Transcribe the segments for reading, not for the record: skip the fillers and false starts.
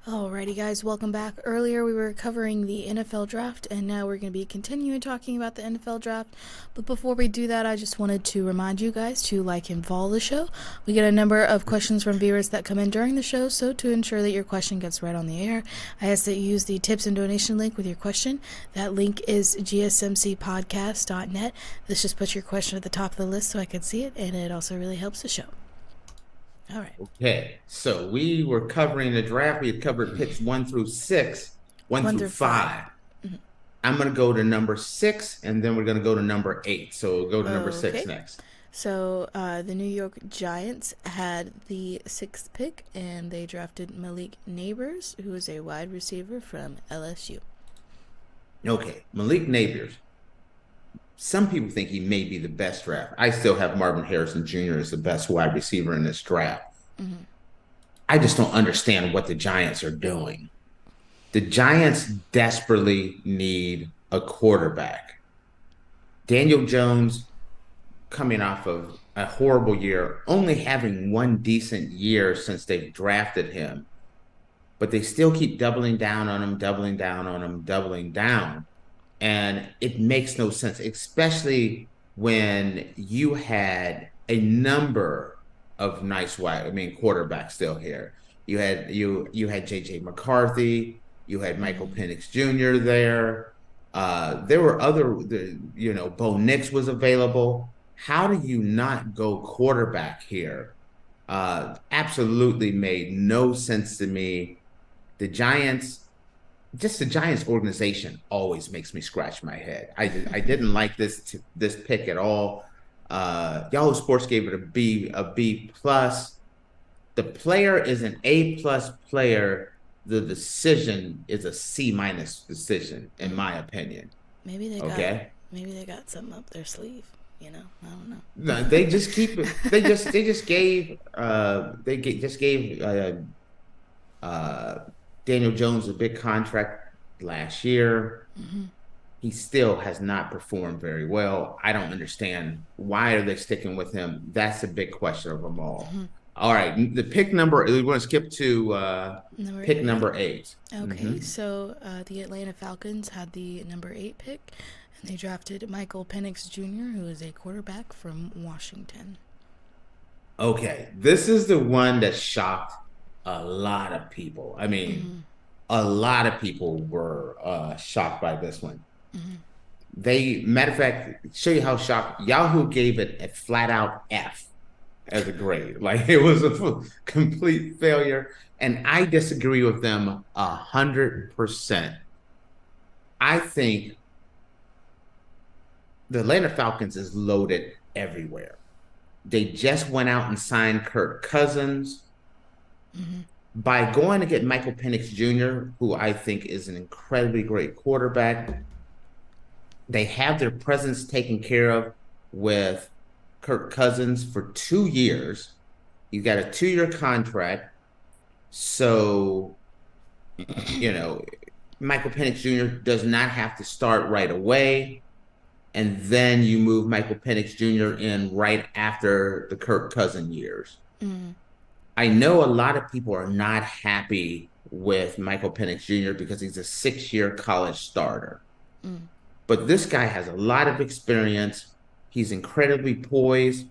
Alrighty, guys, welcome back. Earlier, we were covering the NFL draft, and now we're going to be continuing talking about the NFL draft. But before we do that, I just wanted to remind you guys to like and follow the show. We get a number of questions from viewers that come in during the show, so to ensure that your question gets read on the air, I ask that you use the tips and donation link with your question. That link is gsmcpodcast.net. This just puts your question at the top of the list so I can see it, and it also really helps the show. All right. Okay, so we were covering the draft. We had covered picks 1 through 6, one One through through five. five. I'm going to go to number 6, and then we're going to go to number 8. So we'll go to number 6 Okay. next. So the New York Giants had the sixth pick, and they drafted Malik Neighbors, who is a wide receiver from LSU. Okay, Malik Neighbors. Some people think he may be the best draft. I still have Marvin Harrison Jr. as the best wide receiver in this draft. I just don't understand what the Giants are doing. The Giants desperately need a quarterback. Daniel Jones, coming off of a horrible year, only having one decent year since they've drafted him, but they still keep doubling down on him, doubling down on him, doubling down. And it makes no sense, especially when you had a number of quarterbacks still here. You had JJ McCarthy, you had Michael Penix Jr. there. There were Bo Nix was available. How do you not go quarterback here? Absolutely made no sense to me. The Giants, just the Giants organization always makes me scratch my head. I didn't like this pick at all. Yahoo Sports gave it a B plus. The player is an A+ player. The decision is a C- decision, in my opinion. Maybe they Okay. got something up their sleeve. You know, I don't know. No, they just keep it. They just gave uh, Daniel Jones a big contract last year. He still has not performed very well. I don't understand why are they sticking with him. That's a big question of them all. All right, the pick number. We're going to skip to Number pick eight. number 8. Okay, so the Atlanta Falcons had the number 8 pick, and they drafted Michael Penix Jr., who is a quarterback from Washington. Okay, this is the one that shocked a lot of people. I mean, a lot of people were shocked by this one. Matter of fact, show you how shocked. Yahoo gave it a flat out F as a grade. Like it was a complete failure. And I disagree with them 100%. I think the Atlanta Falcons is loaded everywhere. They just went out and signed Kirk Cousins. By going to get Michael Penix Jr., who I think is an incredibly great quarterback, they have their presence taken care of with Kirk Cousins for 2 years. You got a 2-year contract. So, Michael Penix Jr. does not have to start right away. And then you move Michael Penix Jr. in right after the Kirk Cousin years. I know a lot of people are not happy with Michael Penix Jr. because he's a 6-year college starter. But this guy has a lot of experience. He's incredibly poised.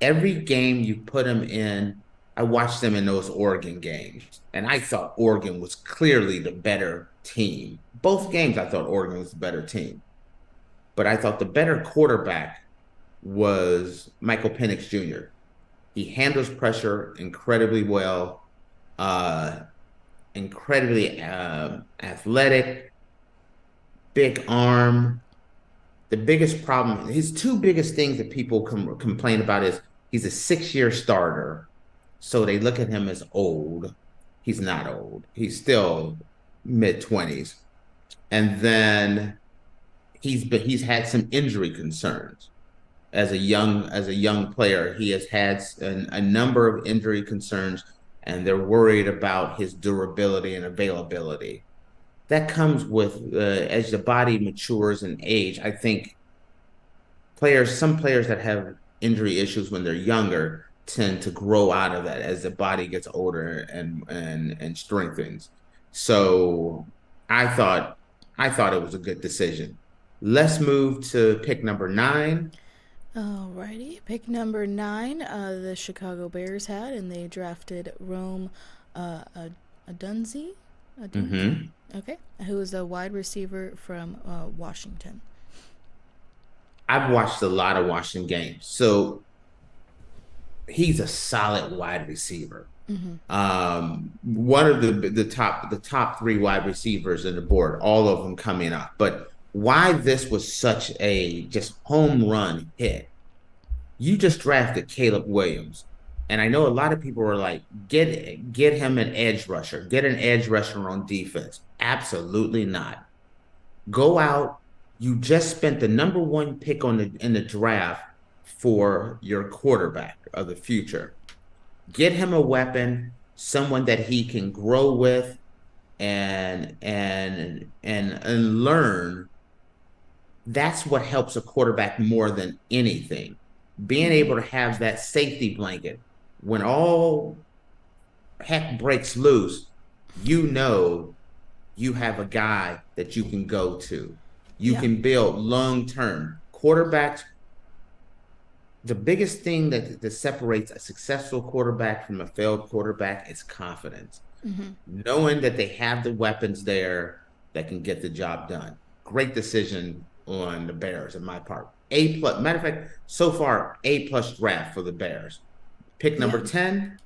Every game you put him in, I watched them in those Oregon games, and I thought Oregon was clearly the better team. Both games, I thought Oregon was the better team. But I thought the better quarterback was Michael Penix Jr. He handles pressure incredibly well, incredibly athletic, big arm. The biggest problem, his two biggest things that people complain about is he's a 6-year starter. So they look at him as old. He's not old. He's still mid-20s. And then he's had some injury concerns as a young player. He has had a number of injury concerns, and they're worried about his durability and availability. That comes with as the body matures and age. I think some players that have injury issues when they're younger tend to grow out of that as the body gets older and strengthens. So I thought I thought it was a good decision. Let's move to pick number 9. Alrighty, pick number 9, the Chicago Bears had, and they drafted Rome Adunzi, Adunzi, Hmm. okay, who is a wide receiver from Washington. I've watched a lot of Washington games, so he's a solid wide receiver. One of the top 3 wide receivers in the board, all of them coming up. But why this was such a just home run hit? You just drafted Caleb Williams, and I know a lot of people are like, get him an edge rusher, get an edge rusher on defense. Absolutely not. Go out. You just spent the number 1 pick in the draft for your quarterback of the future. Get him a weapon, someone that he can grow with and learn. That's what helps a quarterback more than anything. Being able to have that safety blanket when all heck breaks loose, you know you have a guy that you can go to. You Yeah. can build long term. Quarterbacks, the biggest thing that separates a successful quarterback from a failed quarterback is confidence. Knowing that they have the weapons there that can get the job done. Great decision on the Bears in my part. A plus. Matter of fact, so far, A plus draft for the Bears. Pick number Yeah. 10.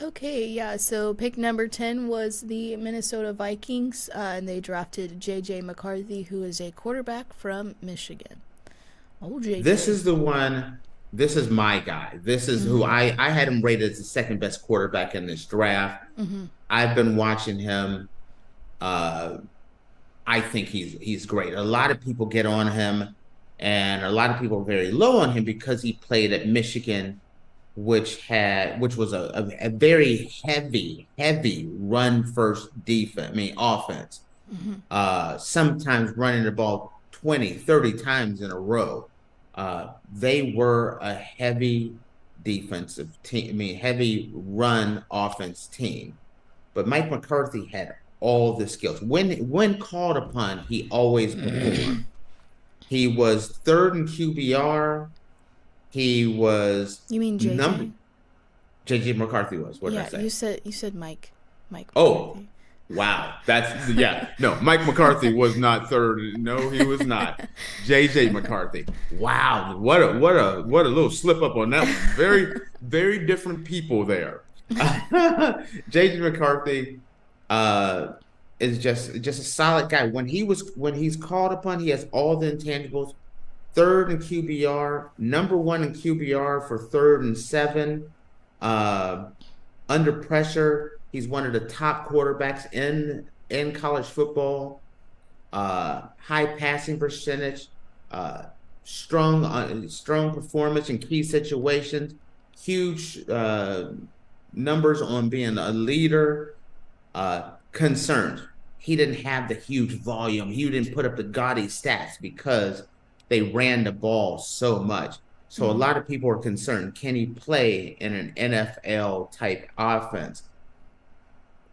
Okay, yeah, so pick number 10 was the Minnesota Vikings, and they drafted J.J. McCarthy, who is a quarterback from Michigan. Oh, This J.J. is the one. This is my guy. This is who I had him rated as the second best quarterback in this draft. I've been watching him. Uh, I think he's great. A lot of people get on him, and a lot of people are very low on him because he played at Michigan, which was a very heavy run first defense. I mean offense. Sometimes running the ball 20, 30 times in a row. They were a heavy defensive team. I mean, heavy run offense team. But Mike McCarthy had all the skills. When called upon, he always performed. He was third in QBR. He was You mean number J.J.? JJ McCarthy was. What did I Yeah, say? you said Mike Oh, McCarthy. wow. That's yeah. No, Mike McCarthy was not third. No, he was not. JJ McCarthy. Wow. What a little slip up on that one. Very different people there. JJ McCarthy is just a solid guy. When he's called upon, he has all the intangibles. Third in QBR, number 1 in QBR for third and 7. Uh, Under pressure, he's one of the top quarterbacks in college football. High passing percentage, uh, strong performance in key situations, huge numbers on being a leader. Concerns. He didn't have the huge volume. He didn't put up the gaudy stats because they ran the ball so much. So a lot of people are concerned, can he play in an NFL type offense?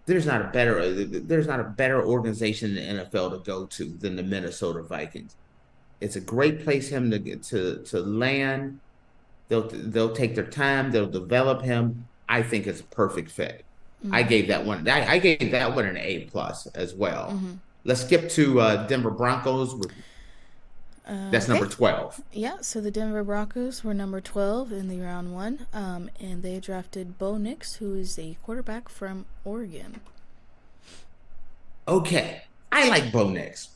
There's not a better organization in the NFL to go to than the Minnesota Vikings. It's a great place him to get to land. They'll take their time. They'll develop him. I think it's a perfect fit. I gave that one an A plus as well. Let's skip to Denver Broncos. That's Okay. number 12. Yeah, so the Denver Broncos were number 12 in the round 1, and they drafted Bo Nix, who is a quarterback from Oregon. Okay, I like Bo Nix.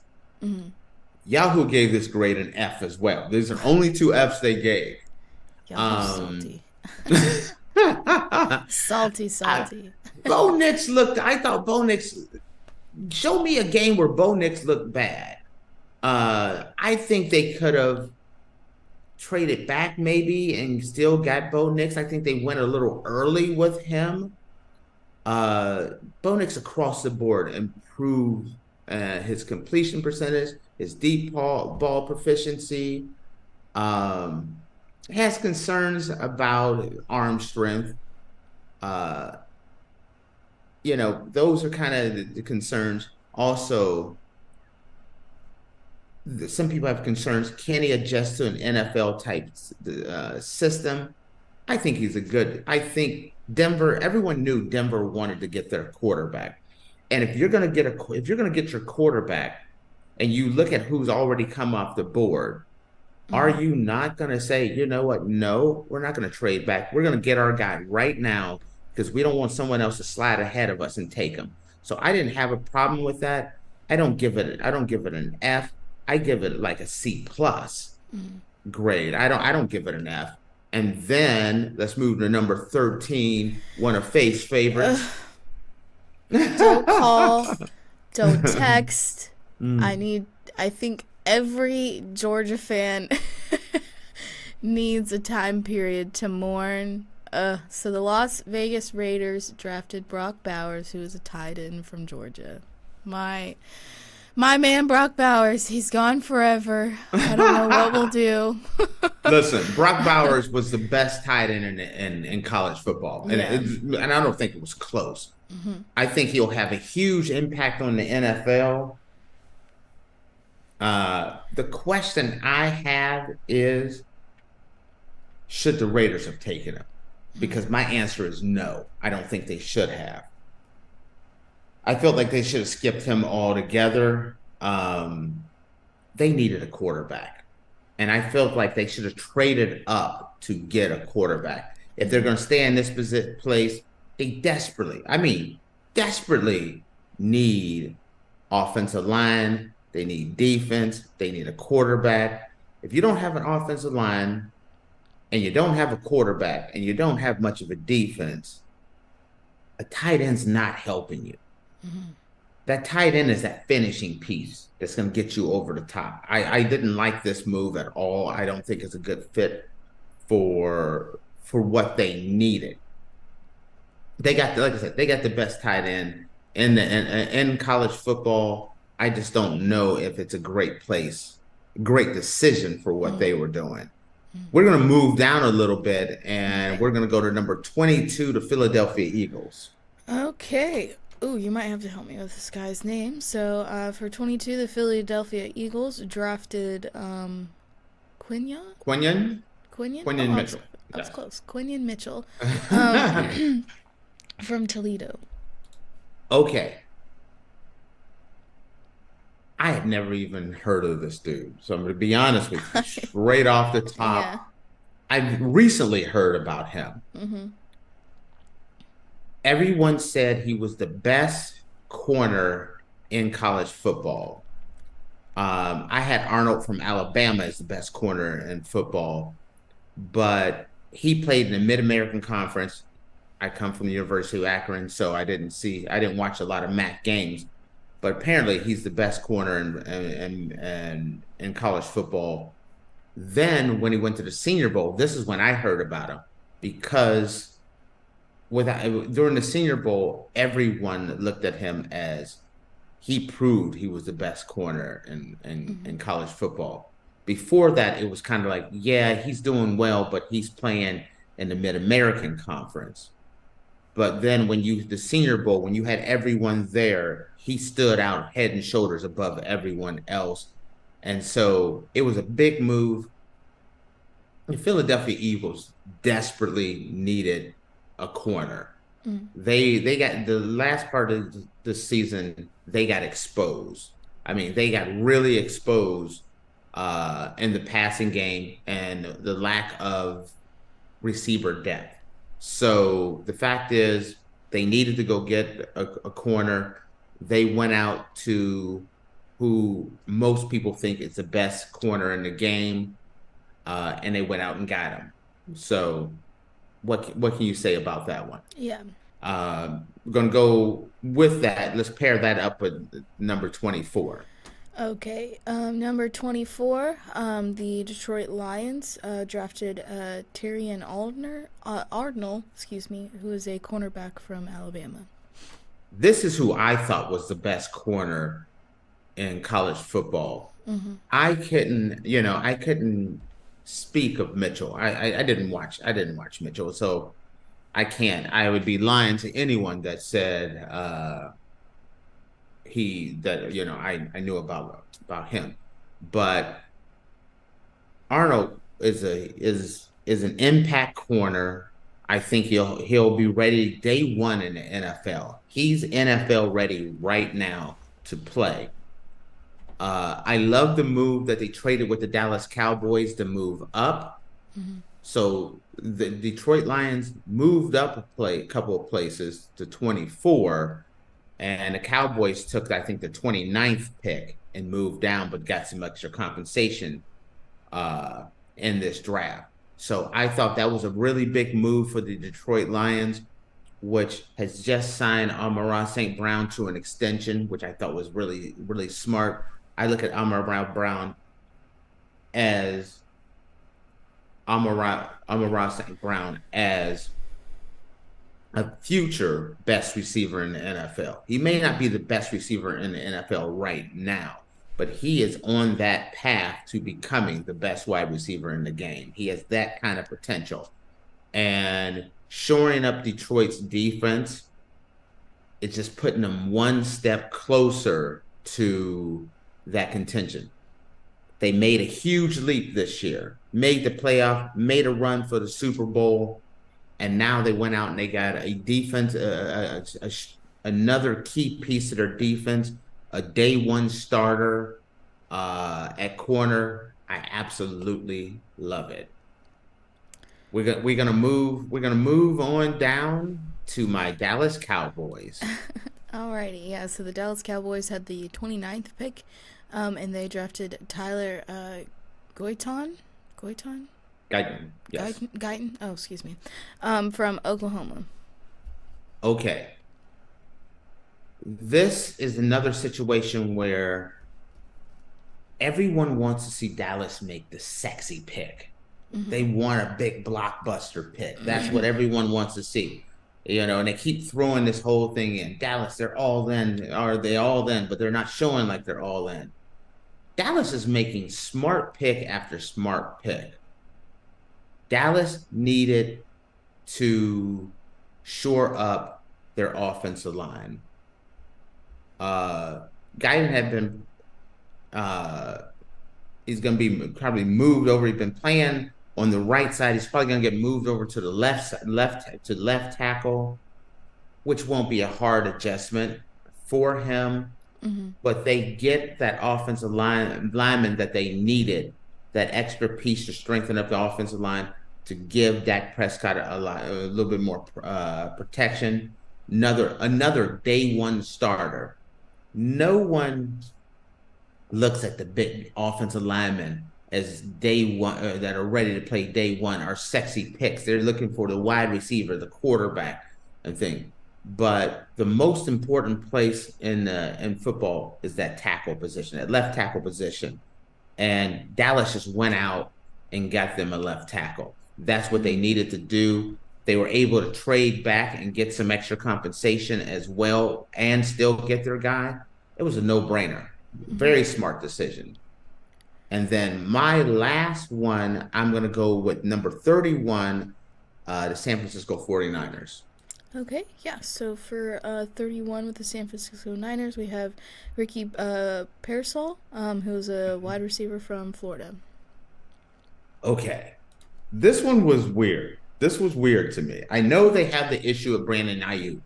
Yahoo gave this grade an F as well. These are only 2 Fs they gave. Y'all Um, salty. I, Salty. Bo Nix looked. I thought Bo Nix. Show me a game where Bo Nix looked bad. I think they could have traded back maybe and still got Bo Nix. I think they went a little early with him. Bo Nix across the board improved his completion percentage, his deep ball proficiency. Um, has concerns about arm strength. Uh, those are kind of the concerns. Also, some people have concerns. Can he adjust to an NFL type system? I think Denver, everyone knew Denver wanted to get their quarterback. And if you're going to get your quarterback and you look at who's already come off the board, are Hmm. you not going to say, you know what? No, we're not going to trade back. We're going to get our guy right now because we don't want someone else to slide ahead of us and take him. So I didn't have a problem with that. I don't give it an F. I give it like a C plus grade. I don't give it an F. And then let's move to number 13, one of Faith's favorites. Don't call, don't text. I Mm. need, I think every Georgia fan needs a time period to mourn. So the Las Vegas Raiders drafted Brock Bowers, who is a tight end from Georgia. My my man Brock Bowers, he's gone forever. I don't know what we'll do. Listen, Brock Bowers was the best tight end in college football, Yeah. and I don't think it was close. I think he'll have a huge impact on the NFL. The question I have is, should the Raiders have taken him? Because my answer is no. I don't think they should have. I felt like they should have skipped him altogether. They needed a quarterback. And I felt like they should have traded up to get a quarterback. If they're going to stay in this place, they desperately need offensive line. They need defense. They need a quarterback. If you don't have an offensive line and you don't have a quarterback and you don't have much of a defense, a tight end's not helping you. That tight end is that finishing piece that's going to get you over the top. I didn't like this move at all. I don't think it's a good fit for what they needed. Like I said, they got the best tight end in college football. I just don't know if it's a great decision for what they were doing. We're going to move down a little bit and Okay. we're going to go to number 22, the Philadelphia Eagles. Okay. Ooh, you might have to help me with this guy's name. So, for 22, the Philadelphia Eagles drafted Quinion? Quinion? Quinion? Oh, Quinion Mitchell. I was Yes. close. Quinion Mitchell, um, from Toledo. Okay. I had never even heard of this dude. So I'm going to be honest with you, straight off the Yeah. top. I've recently heard about him. Mm-hmm. Everyone said he was the best corner in college football. I had Arnold from Alabama as the best corner in football, but he played in the Mid American Conference. I come from the University of Akron, so I didn't watch a lot of MAC games, but apparently he's the best corner in college football. Then when he went to the Senior Bowl, this is when I heard about him because during the Senior Bowl, everyone looked at him as he proved he was the best corner in college football. Before that, it was kind of like, yeah, he's doing well, but he's playing in the Mid American Conference. But then the Senior Bowl, when you had everyone there, he stood out head and shoulders above everyone else. And so it was a big move. The Philadelphia Eagles desperately needed a corner. They got the last part of the season, they got exposed. I mean, they got really exposed in the passing game and the lack of receiver depth. So the fact is, they needed to go get a corner. They went out to who most people think is the best corner in the game, and they went out and got him. So what can you say about that one? Yeah. We're gonna go with that. Let's pair that up with number 24. Okay. Number 24, the Detroit Lions drafted Tyrion Ardnell, excuse me, who is a cornerback from Alabama. This is who I thought was the best corner in college football. I couldn't speak of Mitchell. I didn't watch. I didn't watch Mitchell, so I can't. I would be lying to anyone that said he that I knew about him. But Arnold is an impact corner. I think he'll be ready day one in the NFL. He's NFL ready right now to play. I love the move that they traded with the Dallas Cowboys to move up. Mm-hmm. So the Detroit Lions moved up a couple of places to 24, and the Cowboys took, I think, the 29th pick and moved down, but got some extra compensation uh, in this draft. So I thought that was a really big move for the Detroit Lions, which has just signed Amon-Ra St. Brown to an extension, which I thought was really, really smart. I look at Amon-Ra as Amon-Ra St. Brown as a future best receiver in the NFL. He may not be the best receiver in the NFL right now, but he is on that path to becoming the best wide receiver in the game. He has that kind of potential. And shoring up Detroit's defense, it's just putting them one step closer to that contention. They made a huge leap this year, made the playoff, made a run for the Super Bowl, and now they went out and they got a defense, another key piece of their defense, a day one starter at corner. I absolutely love it. We're gonna move on down to my Dallas Cowboys. Alrighty, yeah, so the Dallas Cowboys had the 29th pick, and they drafted Tyler Guyton? Guyton? Guyton, yes. Guyton? Oh, excuse me. From Oklahoma. Okay. This is another situation where everyone wants to see Dallas make the sexy pick. Mm-hmm. They want a big blockbuster pick. That's what everyone wants to see. And they keep throwing this whole thing in. Dallas, they're all in. Are they all in? But they're not showing like they're all in. Dallas is making smart pick after smart pick. Dallas needed to shore up their offensive line. Guyton had been he's going to be probably moved over. He's been playing on the right side. He's probably going to get moved over to the left tackle, which won't be a hard adjustment for him. Mm-hmm. But they get that offensive lineman that they needed, that extra piece to strengthen up the offensive line to give Dak Prescott a little bit more protection. Another day one starter. No one looks at the big offensive linemen as day one that are ready to play day one are sexy picks. They're looking for the wide receiver, the quarterback, and thing. But the most important place in football is that tackle position, that left tackle position. And Dallas just went out and got them a left tackle. That's what they needed to do. They were able to trade back and get some extra compensation as well and still get their guy. It was a no-brainer. Very smart decision. And then my last one, I'm going to go with number 31, the San Francisco 49ers. Okay, yeah, so for 31 with the San Francisco Niners, we have Ricky Pearsall, who's a wide receiver from Florida. Okay. This one was weird. This was weird to me. I know they have the issue of Brandon Ayuk.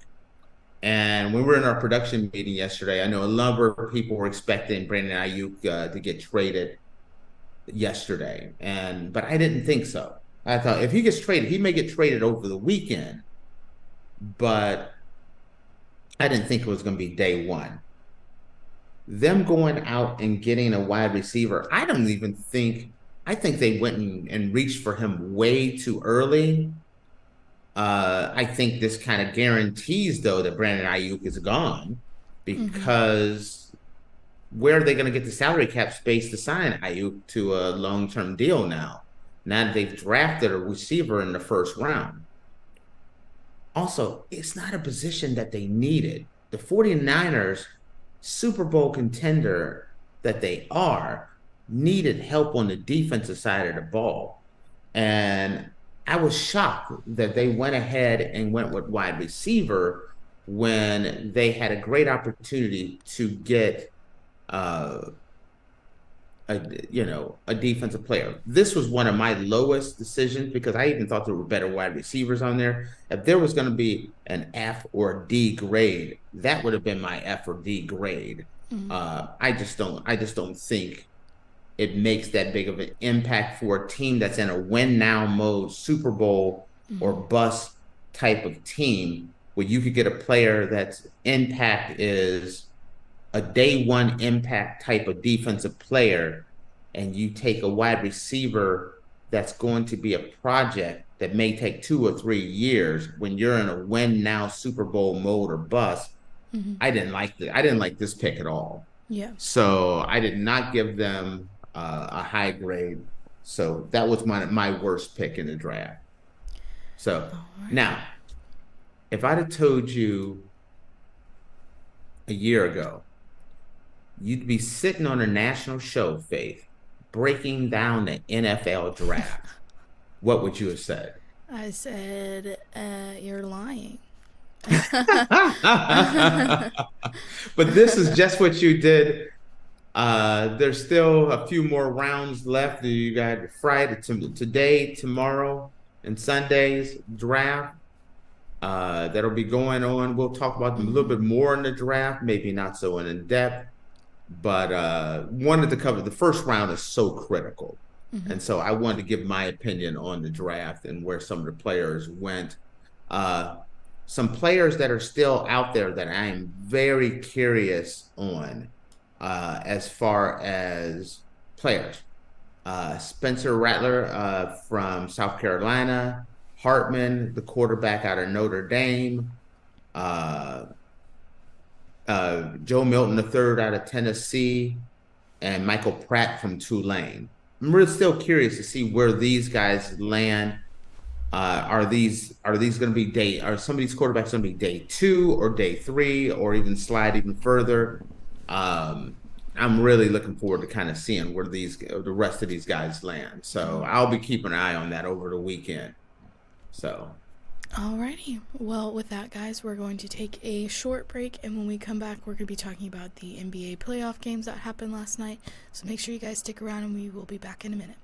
And when we were in our production meeting yesterday, I know a number of people were expecting Brandon Ayuk to get traded yesterday. But I didn't think so. I thought if he gets traded, he may get traded over the weekend. But I didn't think it was going to be day one. Them going out and getting a wide receiver, I think they went and reached for him way too early. I think this kind of guarantees, though, that Brandon Ayuk is gone because where are they going to get the salary cap space to sign Ayuk to a long-term deal now? Now that they've drafted a receiver in the first round. Also, it's not a position that they needed. The 49ers, Super Bowl contender that they are, needed help on the defensive side of the ball. And I was shocked that they went ahead and went with wide receiver when they had a great opportunity to get a defensive player. This was one of my lowest decisions because I even thought there were better wide receivers on there. If there was going to be an F or a D grade, that would have been my F or D grade. I just don't think it makes that big of an impact for a team that's in a win now mode, Super Bowl or bust type of team, where you could get a player that's impact is a day one impact type of defensive player, and you take a wide receiver that's going to be a project that may take 2 or 3 years when you're in a win now Super Bowl mode or bust. I didn't like this pick at all. Yeah. So I did not give them a high grade. So that was my worst pick in the draft. So now, if I'd have told you a year ago, you'd be sitting on a national show, Faith, breaking down the NFL draft, what would you have said? I said, you're lying. But this is just what you did. There's still a few more rounds left. You got Friday, today, tomorrow, and Sunday's draft. That'll be going on. We'll talk about them a little bit more in the draft, maybe not so in depth, but wanted to cover the first round is so critical. And so I wanted to give my opinion on the draft and where some of the players went. Some players that are still out there that I am very curious on as far as players. Spencer Rattler from South Carolina, Hartman, the quarterback out of Notre Dame, Joe Milton III out of Tennessee, and Michael Pratt from Tulane. I'm really still curious to see where these guys land. Are these going to be are some of these quarterbacks going to be day 2 or day 3 or even slide even further? I'm really looking forward to kind of seeing where the rest of these guys land. So I'll be keeping an eye on that over the weekend. So. Alrighty. Well, with that, guys, we're going to take a short break, and when we come back, we're going to be talking about the NBA playoff games that happened last night. So make sure you guys stick around, and we will be back in a minute.